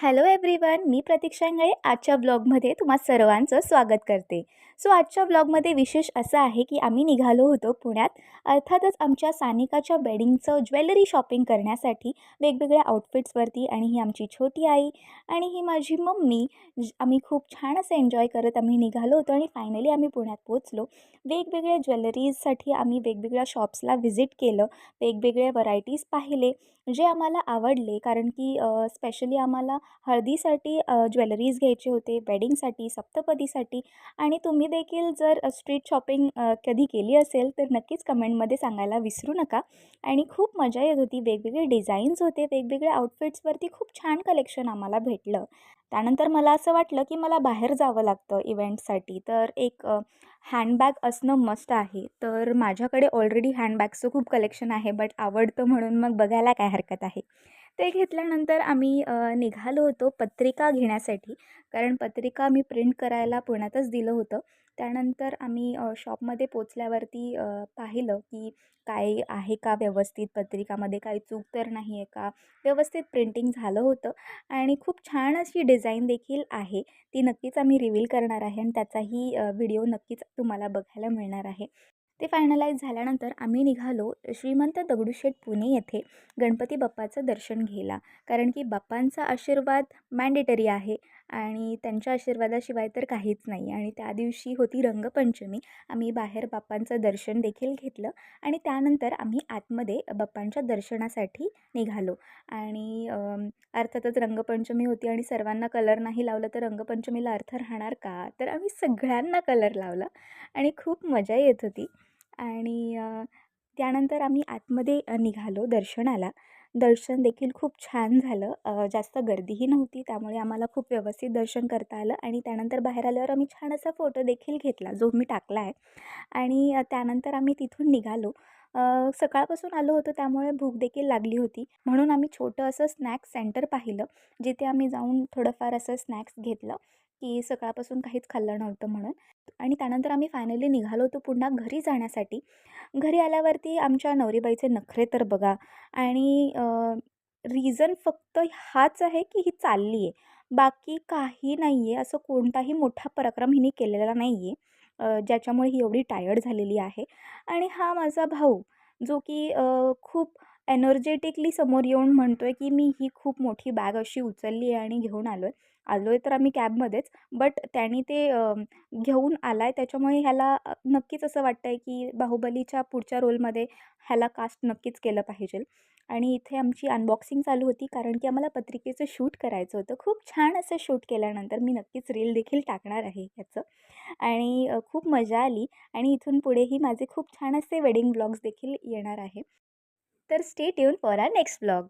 Hello everyone, मी प्रतीक्षा इंगळे आजच्या ब्लॉगमध्ये तुम्हा सर्वांचं स्वागत करते. आजच्या ब्लॉगमध्ये विशेष असं आहे की आम्ही निघालो होतो पुण्यात. अर्थातच आमच्या सानिकाच्या वेडिंगचं ज्वेलरी शॉपिंग करण्यासाठी वेगवेगळ्या आउटफिट्सवरती. आणि ही आमची छोटी आई आणि ही माझी मम्मी. आम्ही खूप छान असं एन्जॉय करत आम्ही निघालो होतो आणि फायनली आम्ही पुण्यात पोचलो. वेगवेगळ्या ज्वेलरीजसाठी आम्ही वेगवेगळ्या शॉप्सला व्हिजिट केलं, वेगवेगळे व्हरायटीज पाहिले जे आम्हाला आवडले. कारण की स्पेशली आम्हाला हळदीसाठी ज्वेलरीज घ्यायचे होते, वेडिंगसाठी, सप्तपदीसाठी. आणि तुम्ही देखील जर स्ट्रीट शॉपिंग कधी केली असेल तर नक्कीच कमेंटमध्ये सांगायला विसरू नका. आणि खूप मजा येत होती. वेगवेगळे डिझाईन्स होते, वेगवेगळ्या आउटफिट्सवरती खूप छान कलेक्शन आम्हाला भेटलं. त्यानंतर मला असं वाटलं की मला बाहेर जावं लागतं इव्हेंटसाठी, तर एक हँडबॅग असणं मस्ट आहे. तर माझ्याकडे ऑलरेडी हँडबॅगचं खूप कलेक्शन आहे, बट आवडतं म्हणून मग बघायला काय हरकत आहे. ते घेतल्यानंतर आम्ही निघालो होतो पत्रिका घेण्यासाठी. कारण पत्रिका मी प्रिंट करायला पुण्यातच दिलं होतं. त्यानंतर आम्ही शॉपमध्ये पोचल्यावरती पाहिलं की काय आहे का व्यवस्थित, पत्रिकामध्ये काही चूक तर नाही आहे का, व्यवस्थित प्रिंटिंग झालं होतं. आणि खूप छान अशी डिझाईन देखील आहे. ती नक्कीच आम्ही रिव्हील करणार आहे आणि त्याचाही व्हिडिओ नक्कीच तुम्हाला बघायला मिळणार आहे. ते फायनलाईज झाल्यानंतर आम्ही निघालो श्रीमंत दगडूशेठ पुणे येथे गणपती बाप्पाचं दर्शन घ्यायला. कारण की बाप्पांचा आशीर्वाद मॅन्डेटरी आहे आणि त्यांच्या आशीर्वादाशिवाय तर काहीच नाही. आणि त्या दिवशी होती रंगपंचमी. आम्ही बाहेर बाप्पांचं दर्शन देखील घेतलं आणि त्यानंतर आम्ही आतमध्ये बाप्पांच्या दर्शनासाठी निघालो. आणि अर्थातच रंगपंचमी होती आणि सर्वांना कलर नाही लावलं तर रंगपंचमीला अर्थ राहणार का? तर आम्ही सगळ्यांना कलर लावला आणि खूप मजा येत होती. आणि त्यानंतर आम्ही आतमध्ये निघालो दर्शनाला. दर्शन देखील खूप छान झालं. जास्त गर्दीही नव्हती, त्यामुळे आम्हाला खूप व्यवस्थित दर्शन करता आलं. आणि त्यानंतर बाहेर आल्यावर आम्ही छान असा फोटो देखील घेतला, जो मी टाकला आहे. आणि त्यानंतर आम्ही तिथून निघालो. सकाळपासून आलो होतो, त्यामुळे भूक देखील लागली होती. म्हणून आम्ही छोटं असं स्नॅक्स सेंटर पाहिलं, जिथे आम्ही जाऊन थोडंफार असं स्नॅक्स घेतलं, की सकाळपासून काहीच खाल्लं नव्हतं म्हणून. आणि त्यानंतर आम्ही फायनली निघालो होतो पुन्हा घरी जाण्यासाठी. घरी आल्यावरती आमच्या नवरीबाईचे नखरे तर बघा. आणि रिझन फक्त हाच आहे की ही चालली आहे. बाकी काही नाही आहे. असं कोणताही मोठा पराक्रम हिने केलेला नाही आहे ज्याच्यामुळे ही एवढी टायर्ड झालेली आहे. आणि हा माझा भाऊ, जो की खूप एनर्जेटिकली समोर येऊन म्हणतो आहे की मी ही खूप मोठी बॅग अशी उचलली आहे आणि घेऊन आलो आहे तर आम्ही कॅबमध्येच. बट त्याने ते घेऊन आला आहे, त्याच्यामुळे ह्याला नक्कीच असं वाटतं आहे की बाहुबलीच्या पुढच्या रोलमध्ये ह्याला कास्ट नक्कीच केलं पाहिजे. आणि इथे आमची अनबॉक्सिंग चालू होती, कारण की आम्हाला पत्रिकेचं शूट करायचं होतं. खूप छान असं शूट केल्यानंतर मी नक्कीच रील देखील टाकणार आहे ह्याचं. आणि खूप मजा आली. आणि इथून पुढेही माझे खूप छान असे वेडिंग ब्लॉग्स देखील येणार आहे. तर stay tune for our next blog.